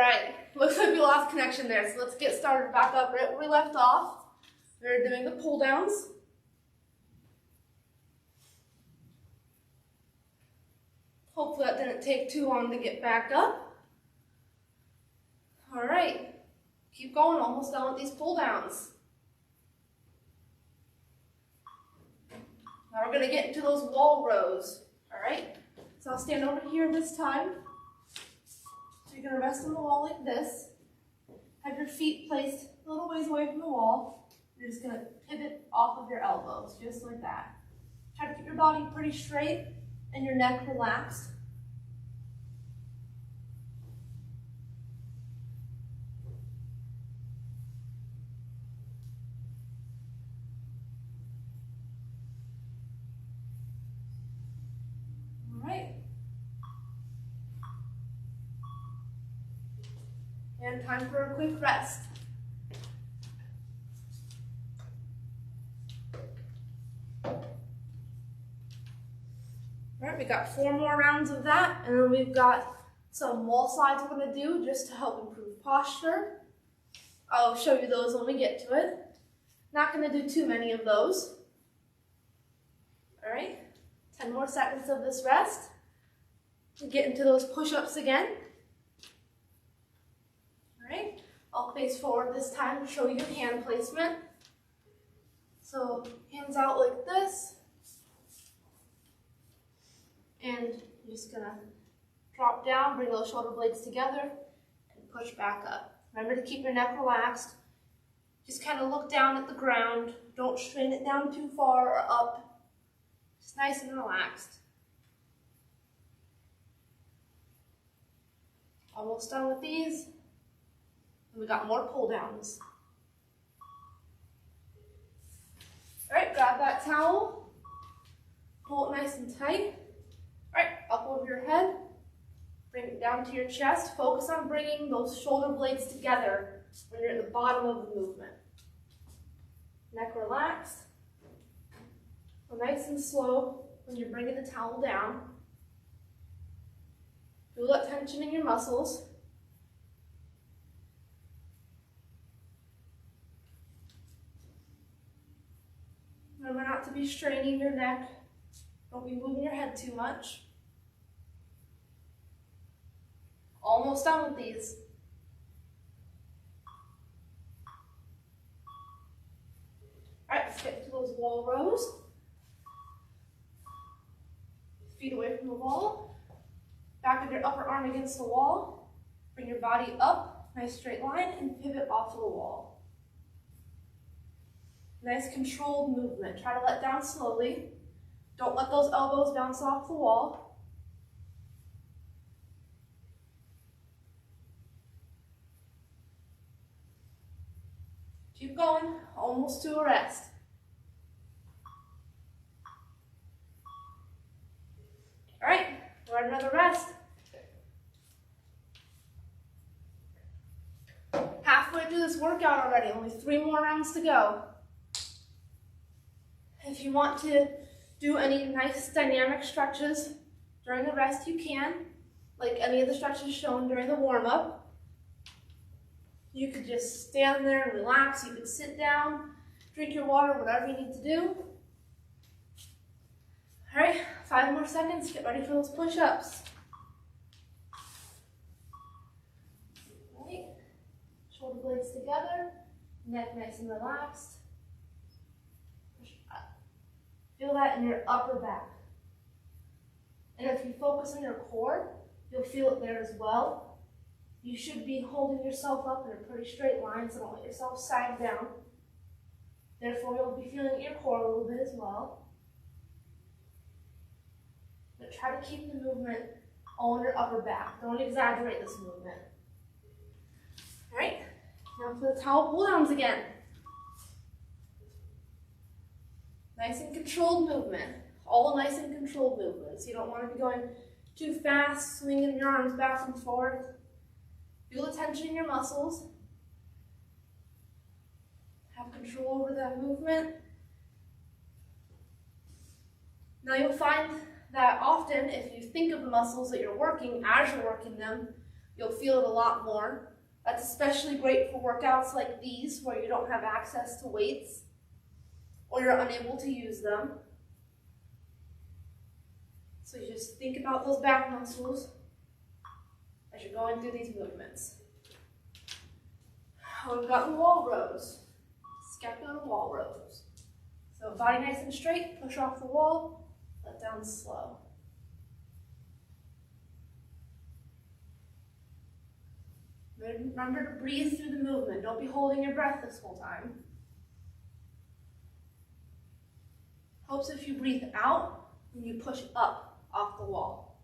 right, looks like we lost connection there, so let's get started back up right where we left off. We're doing the pull downs. Hopefully that didn't take too long to get back up. All right, keep going, almost done with these pull downs. Now we're gonna get into those wall rows, all right? So I'll stand over here this time. So you're gonna rest on the wall like this. Have your feet placed a little ways away from the wall. You're just gonna pivot off of your elbows, just like that. Try to keep your body pretty straight and your neck relaxed. All right. And time for a quick rest. All right, we got 4 more rounds of that, and then we've got some wall slides we're going to do just to help improve posture. I'll show you those when we get to it. Not going to do too many of those. All right, 10 more seconds of this rest. We get into those push-ups again. All right, I'll face forward this time to show you hand placement. So hands out like this. And you're just gonna drop down, bring those shoulder blades together, and push back up. Remember to keep your neck relaxed. Just kind of look down at the ground. Don't strain it down too far or up. Just nice and relaxed. Almost done with these. And we got more pull downs. All right, grab that towel. Pull it nice and tight. All right, up over your head, bring it down to your chest. Focus on bringing those shoulder blades together when you're at the bottom of the movement. Neck relaxed. Go nice and slow when you're bringing the towel down. Feel that tension in your muscles. Remember not to be straining your neck. Don't be moving your head too much. Almost done with these. All right, let's get to those wall rows. Feet away from the wall. Back of your upper arm against the wall. Bring your body up, nice straight line, and pivot off of the wall. Nice controlled movement. Try to let down slowly. Don't let those elbows bounce off the wall. Keep going, almost to a rest. All right, we're at another rest. Halfway through this workout already, only 3 more rounds to go. If you want to do any nice dynamic stretches during the rest, you can, like any of the stretches shown during the warm-up. You could just stand there and relax. You could sit down, drink your water, whatever you need to do. All right, 5 more seconds. Get ready for those push-ups. All right, shoulder blades together, neck nice and relaxed. Feel that in your upper back. And if you focus on your core, you'll feel it there as well. You should be holding yourself up in a pretty straight line, so don't let yourself sag down. Therefore, you'll be feeling your core a little bit as well. But try to keep the movement all in your upper back. Don't exaggerate this movement. All right, now for the towel pull downs again. Nice and controlled movement. All nice and controlled movements. You don't want to be going too fast, swinging your arms back and forth. Feel the tension in your muscles. Have control over that movement. Now you'll find that often if you think of the muscles that you're working as you're working them, you'll feel it a lot more. That's especially great for workouts like these where you don't have access to weights or you're unable to use them. So you just think about those back muscles as you're going through these movements. We've got the wall rows. Scapula wall rows. So body nice and straight, push off the wall, let down slow. Remember to breathe through the movement. Don't be holding your breath this whole time. Helps if you breathe out when you push up off the wall.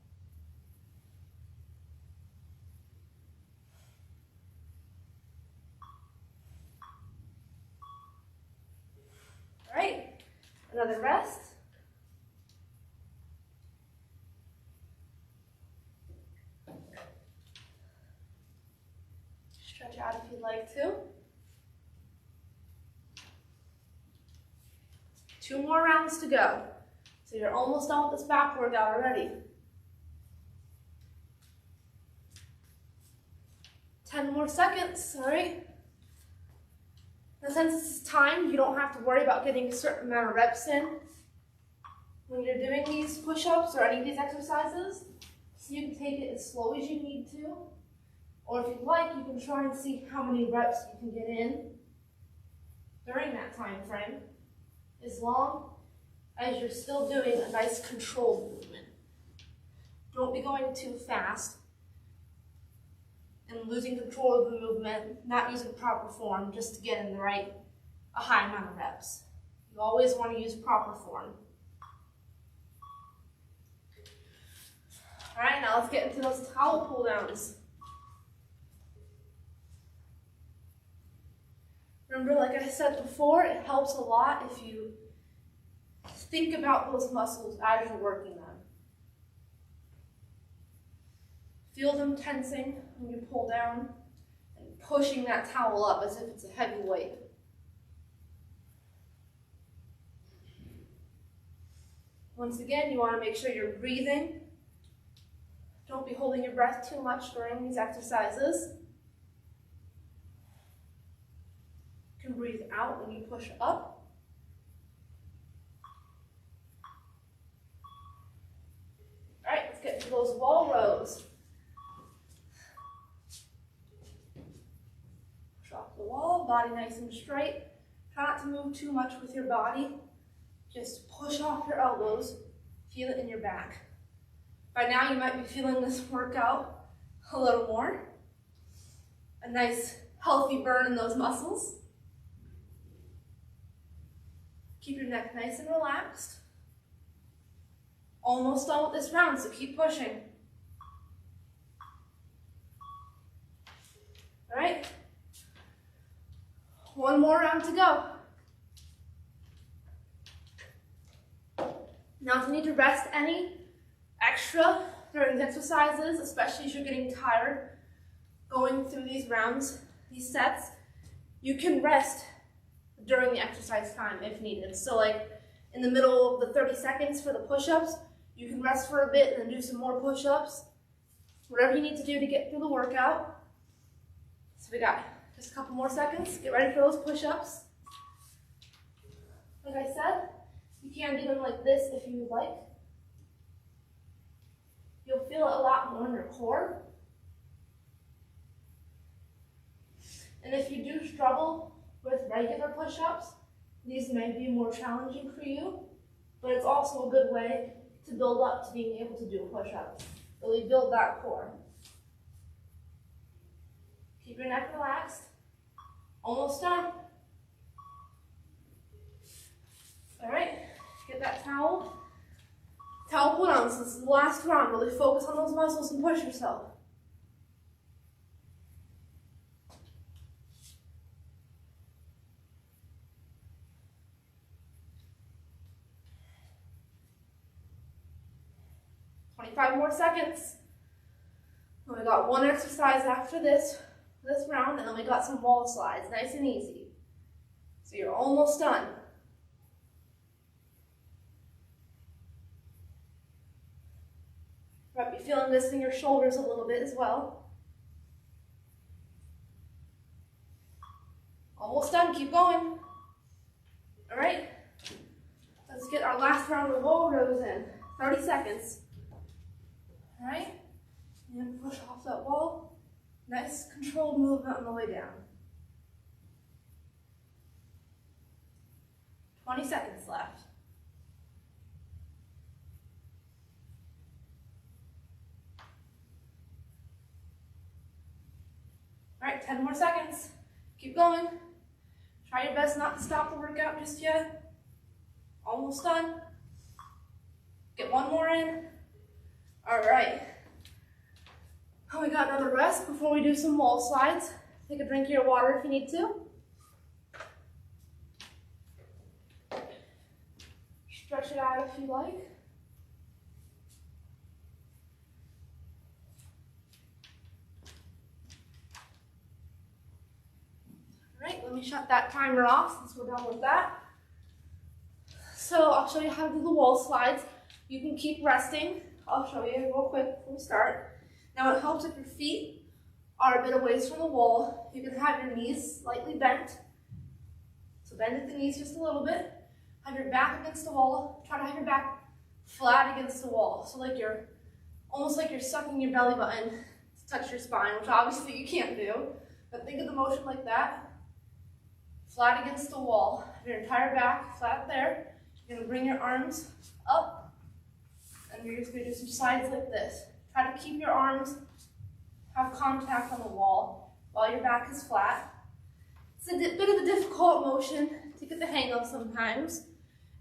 All right, another rest. Stretch out if you'd like to. 2 more rounds to go. So you're almost done with this back workout already. 10 more seconds, all right? Now since this is timed, you don't have to worry about getting a certain amount of reps in when you're doing these push-ups or any of these exercises. So you can take it as slow as you need to. Or if you'd like, you can try and see how many reps you can get in during that time frame, as long as you're still doing a nice controlled movement. Don't be going too fast and losing control of the movement, not using proper form just to get in a high amount of reps. You always want to use proper form. All right, now let's get into those towel pull downs. Remember, like I said before, it helps a lot if you think about those muscles as you're working them. Feel them tensing when you pull down and pushing that towel up as if it's a heavy weight. Once again, you want to make sure you're breathing. Don't be holding your breath too much during these exercises. You can breathe out when you push up. All right, let's get to those wall rows. Push off the wall, body nice and straight. Try not to move too much with your body. Just push off your elbows. Feel it in your back. By now you might be feeling this workout a little more. A nice healthy burn in those muscles. Keep your neck nice and relaxed. Almost done with this round, so keep pushing. All right. 1 more round to go. Now if you need to rest any extra during the exercises, especially if you're getting tired going through these rounds, these sets, you can rest during the exercise time if needed. So like in the middle of the 30 seconds for the push-ups, you can rest for a bit and then do some more push-ups. Whatever you need to do to get through the workout. So we got just a couple more seconds. Get ready for those push-ups. Like I said, you can do them like this if you would like. You'll feel it a lot more in your core. And if you do struggle with regular push-ups, these may be more challenging for you, but it's also a good way to build up to being able to do push-ups. Really build that core. Keep your neck relaxed. Almost done. All right, get that towel. Towel pull down. So this is the last round. Really focus on those muscles and push yourself. Five more seconds. And we got one exercise after this round, and then we got some wall slides, nice and easy. So you're almost done. You might be feeling this in your shoulders a little bit as well. Almost done, keep going. All right, let's get our last round of wall rows in. 30 seconds. All right, and push off that wall. Nice controlled movement on the way down. 20 seconds left. All right, 10 more seconds. Keep going. Try your best not to stop the workout just yet. Almost done. Get one more in. All right. Oh, we got another rest before we do some wall slides. Take a drink of your water if you need to. Stretch it out if you like. All right, let me shut that timer off since we're done with that. So I'll show you how to do the wall slides. You can keep resting. I'll show you real quick before we start. Now it helps if your feet are a bit away from the wall. You can have your knees slightly bent. So bend at the knees just a little bit. Have your back against the wall. Try to have your back flat against the wall. So like you're, almost like you're sucking your belly button to touch your spine, which obviously you can't do. But think of the motion like that. Flat against the wall. Have your entire back flat there. You're gonna bring your arms up, and you're just gonna do some slides like this. Try to keep your arms, have contact on the wall while your back is flat. It's a bit of a difficult motion to get the hang of sometimes.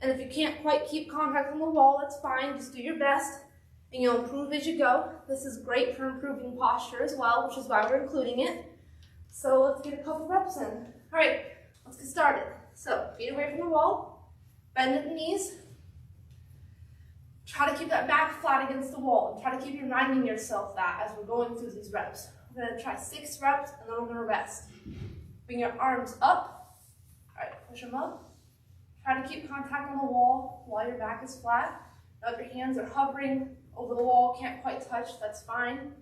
And if you can't quite keep contact on the wall, that's fine. Just do your best, and you'll improve as you go. This is great for improving posture as well, which is why we're including it. So let's get a couple reps in. All right, let's get started. So feet away from the wall, bend at the knees. Try to keep that back flat against the wall. And try to keep reminding yourself that as we're going through these reps. We're going to try 6 reps, and then we're going to rest. Bring your arms up. All right, push them up. Try to keep contact on the wall while your back is flat. Now if your hands are hovering over the wall, can't quite touch, that's fine.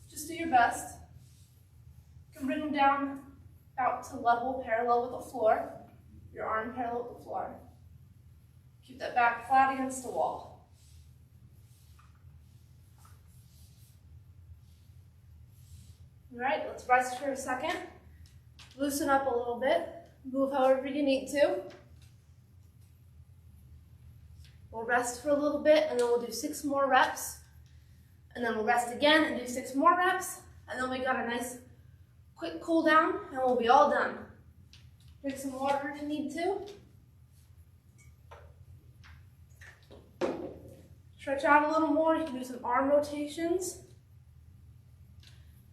Just do your best. You can bring them down about to level, parallel with the floor. Your arm parallel with the floor. Keep that back flat against the wall. All right, let's rest for a second. Loosen up a little bit. Move however you need to. We'll rest for a little bit, and then we'll do 6 more reps. And then we'll rest again and do 6 more reps. And then we got a nice quick cool down, and we'll be all done. Drink some water if you need to. Stretch out a little more. You can do some arm rotations.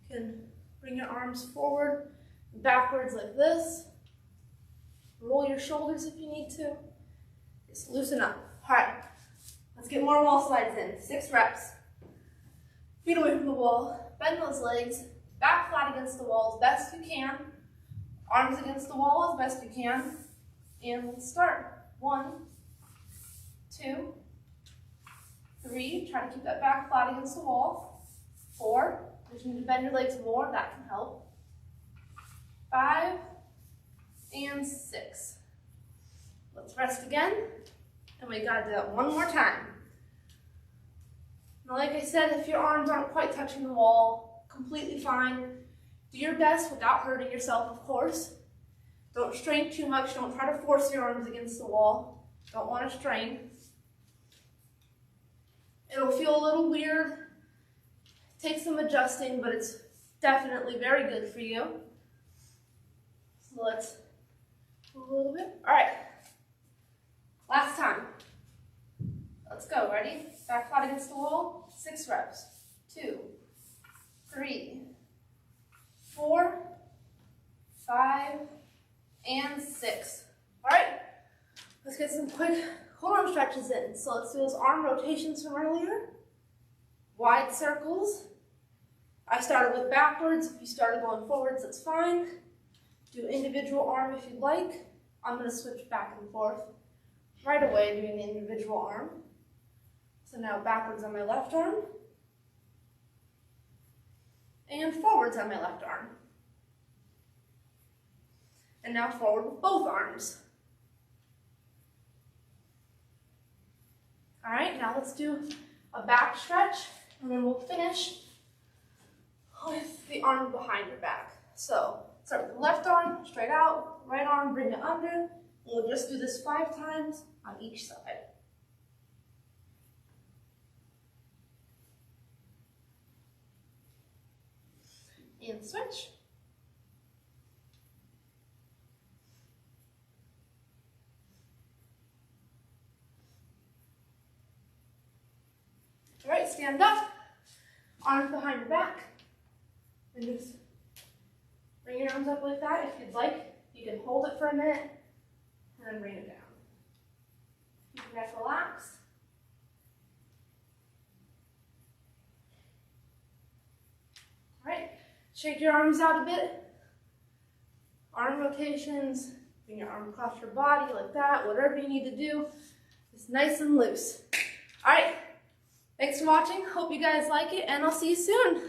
You can bring your arms forward and backwards like this. Roll your shoulders if you need to. Just loosen up. All right, let's get more wall slides in. 6 reps. Feet away from the wall. Bend those legs. Back flat against the wall as best you can. Arms against the wall as best you can. And let's start. 1, 2, 3. Try to keep that back flat against the wall. 4. If you need to bend your legs more, that can help. 5 and 6. Let's rest again. And we gotta do that one more time. Now, like I said, if your arms aren't quite touching the wall, completely fine. Do your best without hurting yourself, of course. Don't strain too much. Don't try to force your arms against the wall. Don't want to strain. It'll feel a little weird. Take some adjusting, but it's definitely very good for you. So let's move a little bit. All right. Last time. Let's go. Ready? Back flat against the wall. 6 reps. 2, 3, 4, 5, and 6. All right. Let's get some quick core arm stretches in. So let's do those arm rotations from earlier. Wide circles. I started with backwards. If you started going forwards, that's fine. Do individual arm if you'd like. I'm going to switch back and forth right away doing the individual arm. So now backwards on my left arm. And forwards on my left arm. And now forward with both arms. All right, now let's do a back stretch, and then we'll finish with the arm behind your back. So start with the left arm, straight out, right arm, bring it under, and we'll just do this 5 times on each side. And switch. All right, stand up, arms behind your back, and just bring your arms up like that. If you'd like, you can hold it for a minute, and then bring it down. Keep your neck relaxed. All right, shake your arms out a bit. Arm rotations, bring your arm across your body like that, whatever you need to do. Just nice and loose. All right. Thanks for watching. Hope you guys like it, and I'll see you soon.